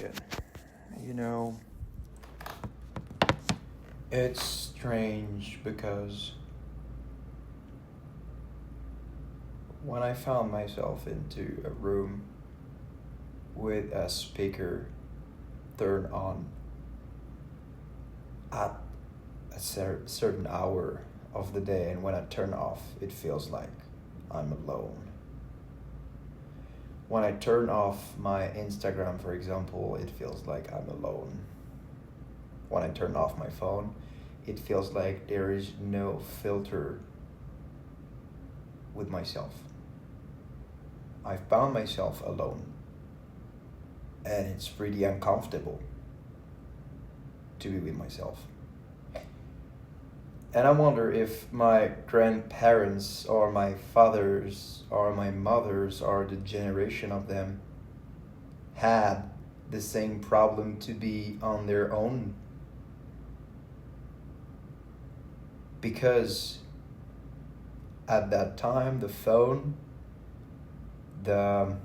question. You know, it's strange because when I found myself into a room with a speaker turned on at a certain hour of the day, and when I turn off, it feels like I'm alone. When I turn off my Instagram, for example, it feels like I'm alone. When I turn off my phone, it feels like there is no filter with myself. I've found myself alone, and it's pretty uncomfortable to be with myself. And I wonder if my grandparents or my fathers or my mothers or the generation of them had the same problem to be on their own. Because at that time, the phone, the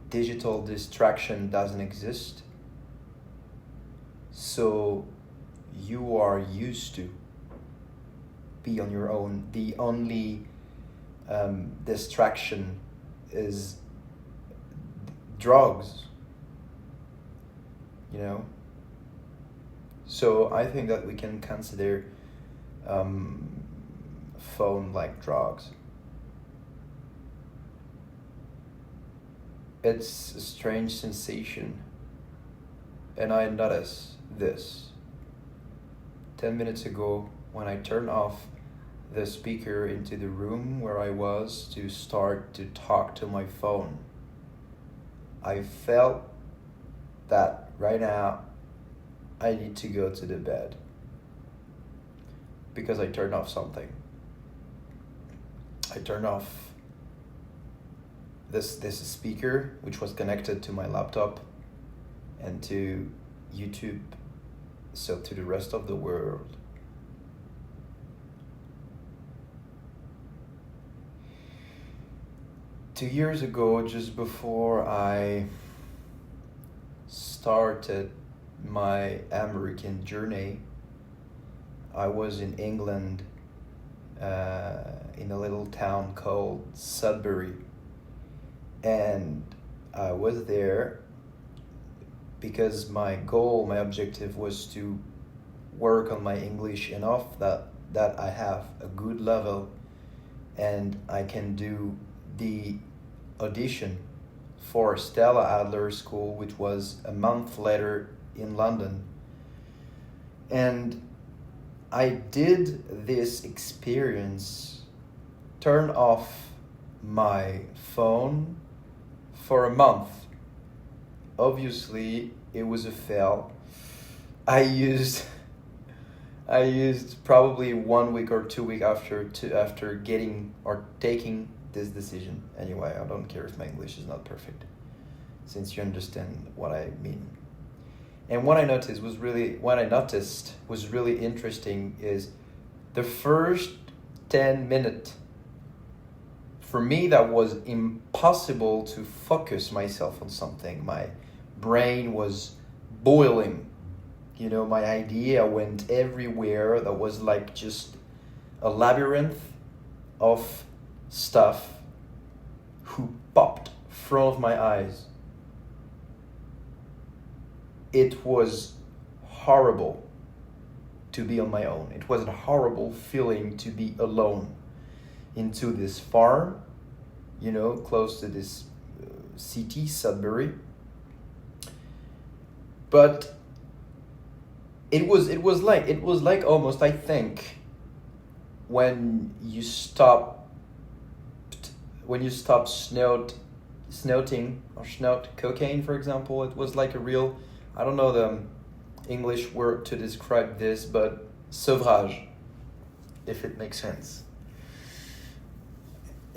digital distraction doesn't exist. So you are used to be on your own. The only distraction is drugs, you know? So I think that we can consider phone like drugs. It's a strange sensation, and I noticed this 10 minutes ago when I turned off the speaker into the room where I was to start to talk to my phone. I felt that right now I need to go to the bed because I turned off something. I turned off this speaker which was connected to my laptop and to YouTube, so to the rest of the world. Two years ago, just before I started my American journey, I was in England, in a little town called Sudbury, and I was there because my objective was to work on my English enough that I have a good level and I can do the audition for Stella Adler School, which was a month later in London. And I did this experience, turn off my phone for a month. Obviously, it was a fail. I used probably 1 week or 2 weeks after getting or taking this decision. Anyway, I don't care if my English is not perfect, since you understand what I mean. And what I noticed was really interesting is the first 10 minutes. For me, that was impossible to focus myself on something. My brain was boiling. You know, my idea went everywhere. That was like just a labyrinth of stuff who popped in front of my eyes. It was horrible to be on my own. It was a horrible feeling to be alone into this farm, you know, close to this city, Sudbury. But it was like almost, I think, when you stop snouting or snout cocaine, for example. It was like a real, I don't know the English word to describe this, but sevrage, if it makes sense.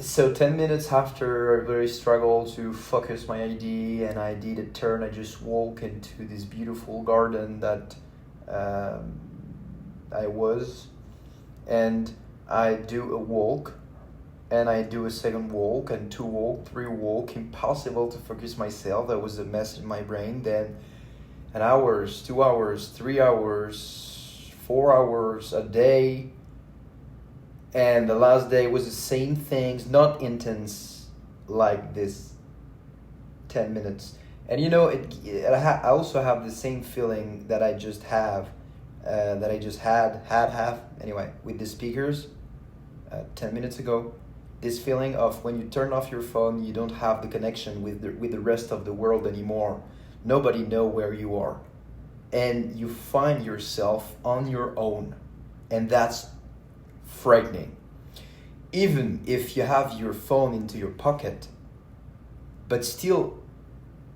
So 10 minutes after, I really struggled to focus my idea, and I did a turn. I just walked into this beautiful garden that I was, and I do a walk, and I do a second walk and two walk, three walk, impossible to focus myself. That was a mess in my brain. Then an hours, 2 hours, 3 hours, 4 hours a day. And the last day was the same things, not intense like this 10 minutes. And you know, I also have the same feeling that I just had anyway, with the speakers 10 minutes ago. This feeling of when you turn off your phone, you don't have the connection with the rest of the world anymore. Nobody know where you are. And you find yourself on your own. And that's frightening. Even if you have your phone into your pocket, but still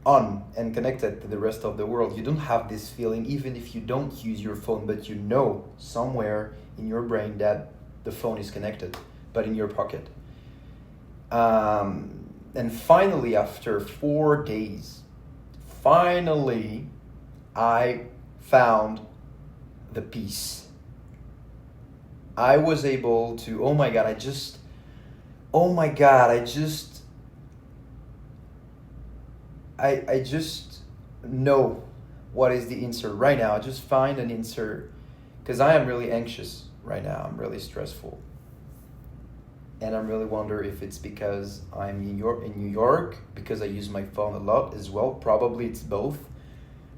on and connected to the rest of the world, you don't have this feeling even if you don't use your phone, but you know somewhere in your brain that the phone is connected, but in your pocket. And finally, after 4 days, I found the peace. I was able to, I just know what is the answer right now. I just find an answer because I am really anxious right now. I'm really stressful. And I really wonder if it's because I'm in New York, because I use my phone a lot as well. Probably it's both.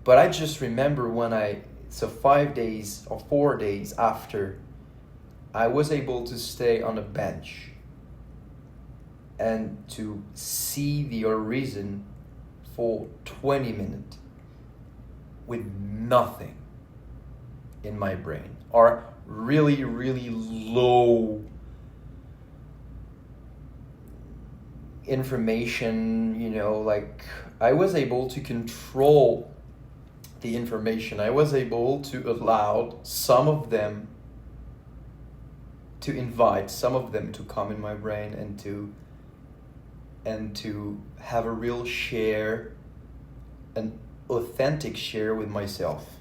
But I just remember 5 days or 4 days after, I was able to stay on a bench and to see the horizon for 20 minutes with nothing in my brain, or really, really low information, like I was able to control the information. I was able to allow some of them to invite some of them to come in my brain and to have a real share, an authentic share with myself.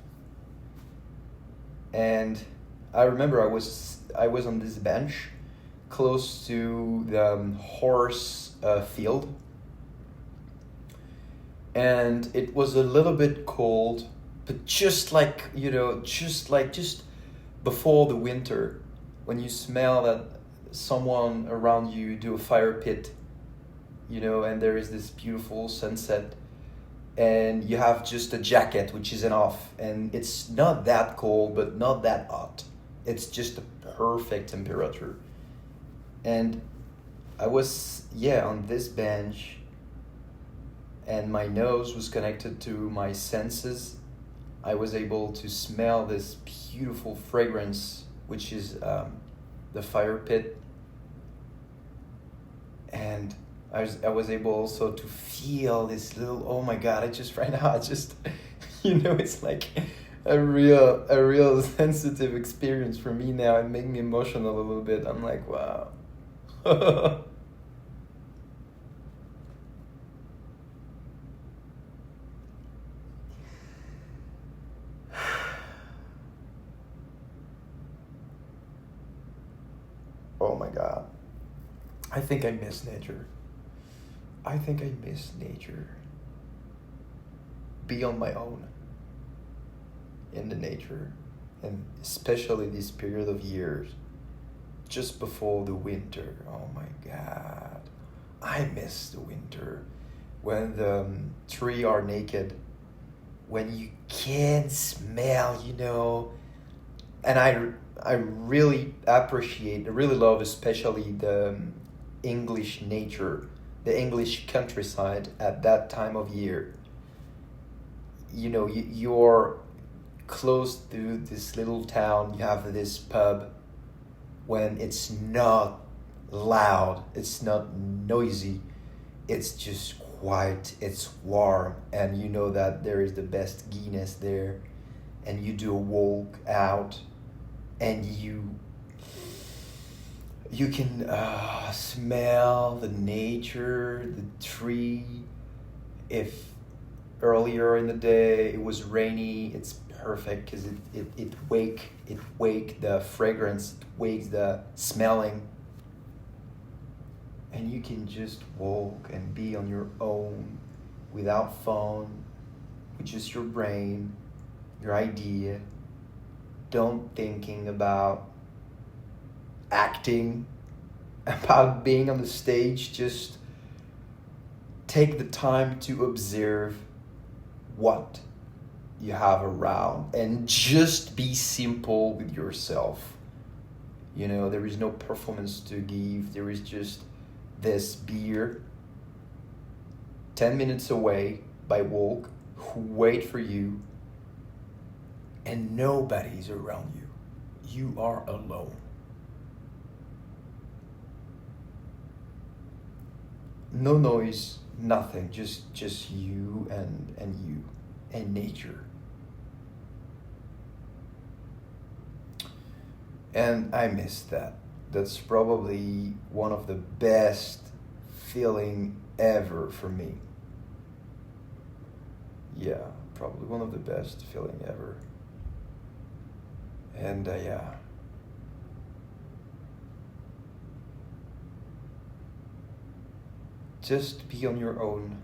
And I remember I was on this bench close to the horse field, and it was a little bit cold, but just before the winter, when you smell that someone around you do a fire pit, and there is this beautiful sunset, and you have just a jacket which is enough, and it's not that cold but not that hot. It's just a perfect temperature. And I was on this bench, and my nose was connected to my senses. I was able to smell this beautiful fragrance, which is the fire pit, and I was able also to feel this little, oh my God, it's like a real sensitive experience for me now, and make me emotional a little bit. I'm like, wow. Oh my God. I think I miss nature. Be on my own in the nature, and especially this period of years, just before the winter. Oh my God. I miss the winter, when the trees are naked, when you can smell, and I really appreciate, I really love especially the English nature, the English countryside at that time of year. You're close to this little town, you have this pub, when it's not loud, it's not noisy, it's just quiet, it's warm, and you know that there is the best Guinness there, and you do a walk out, and you can smell the nature, the tree. If earlier in the day it was rainy, it's perfect because it wake the fragrance, it wakes the smelling. and you can just walk and be on your own without phone, with just your brain, your idea. Don't thinking about acting, about being on the stage. Just take the time to observe what you have around and just be simple with yourself. You know, there is no performance to give, there is just this beer 10 minutes away by walk who wait for you, and nobody's around you. You are alone. No noise, nothing, just you and you and nature. And I miss that. That's probably one of the best feeling ever for me. Yeah, probably one of the best feeling ever. And yeah, just be on your own.